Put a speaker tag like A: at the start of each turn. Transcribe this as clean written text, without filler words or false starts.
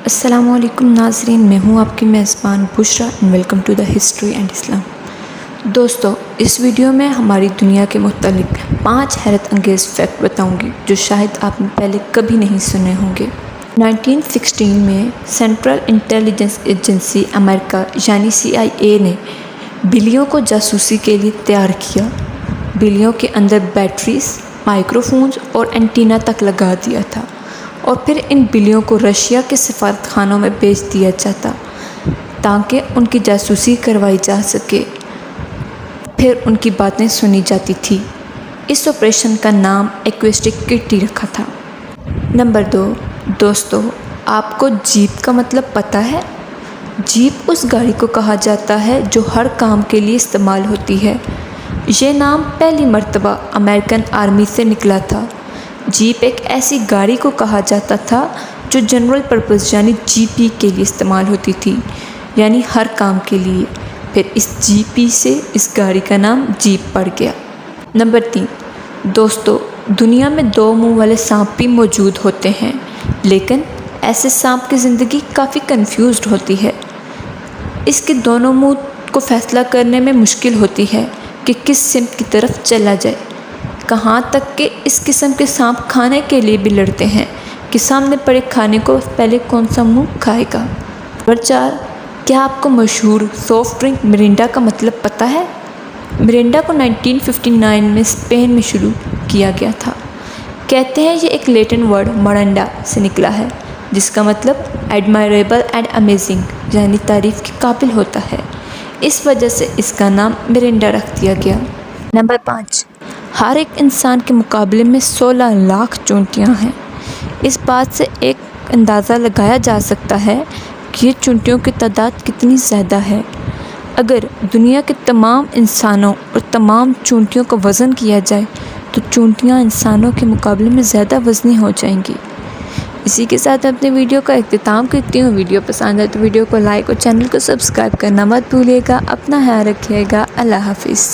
A: السلام علیکم ناظرین، میں ہوں آپ کی میزبان Bushra and welcome to the history and Islam. دوستو، اس ویڈیو میں ہماری دنیا کے متعلق 5 حیرت انگیز فیکٹ بتاؤں گی جو شاید آپ نے پہلے کبھی نہیں سنے ہوں گے۔ 1916 میں سینٹرل انٹیلیجنس ایجنسی امریکہ یعنی CIA نے بلیوں کو جاسوسی کے لیے تیار کیا۔ بلیوں کے اندر بیٹریز، مائکرو فونز اور اینٹینا تک لگا دیا تھا اور پھر ان بلیوں کو رشیا کے سفارت خانوں میں بھیج دیا جاتا تاکہ ان کی جاسوسی کروائی جا سکے، پھر ان کی باتیں سنی جاتی تھی۔ اس آپریشن کا نام ایکوسٹک کٹی رکھا تھا۔ نمبر 2، دوستو، آپ کو جیپ کا مطلب پتہ ہے؟ جیپ اس گاڑی کو کہا جاتا ہے جو ہر کام کے لیے استعمال ہوتی ہے۔ یہ نام پہلی مرتبہ امریکن آرمی سے نکلا تھا۔ جیپ ایک ایسی گاڑی کو کہا جاتا تھا جو جنرل پرپز یعنی GP کے لیے استعمال ہوتی تھی، یعنی ہر کام کے لیے۔ پھر اس GP سے اس گاڑی کا نام جیپ پڑ گیا۔ نمبر 3، دوستو، دنیا میں 2 منہ والے سانپ بھی موجود ہوتے ہیں، لیکن ایسے سانپ کی زندگی کافی کنفیوزڈ ہوتی ہے۔ اس کے دونوں منہ کو فیصلہ کرنے میں مشکل ہوتی ہے کہ کس سمت کی طرف چلا جائے، کہاں تک کہ اس قسم کے سانپ کھانے کے لیے بھی لڑتے ہیں کہ سامنے پڑے کھانے کو پہلے کون سا منہ کھائے گا۔ نمبر 4، کیا آپ کو مشہور سافٹ ڈرنک مرینڈا کا مطلب پتہ ہے؟ مرینڈا کو 1959 میں اسپین میں شروع کیا گیا تھا۔ کہتے ہیں یہ ایک لیٹن ورڈ مرنڈا سے نکلا ہے جس کا مطلب ایڈمائریبل اینڈ امیزنگ یعنی تعریف کے قابل ہوتا ہے۔ اس وجہ سے اس کا نام مرینڈا رکھ دیا گیا۔ نمبر 5، ہر ایک انسان کے مقابلے میں 16 لاکھ چونٹیاں ہیں۔ اس بات سے ایک اندازہ لگایا جا سکتا ہے کہ یہ چونٹیوں کی تعداد کتنی زیادہ ہے۔ اگر دنیا کے تمام انسانوں اور تمام چونٹیوں کا وزن کیا جائے تو چونٹیاں انسانوں کے مقابلے میں زیادہ وزنی ہو جائیں گی۔ اسی کے ساتھ اپنے ویڈیو کا اختتام کرتی ہوں۔ ویڈیو پسند ہے تو ویڈیو کو لائک اور چینل کو سبسکرائب کرنا مت بھولیے گا۔ اپنا خیال رکھیے گا۔ اللہ حافظ۔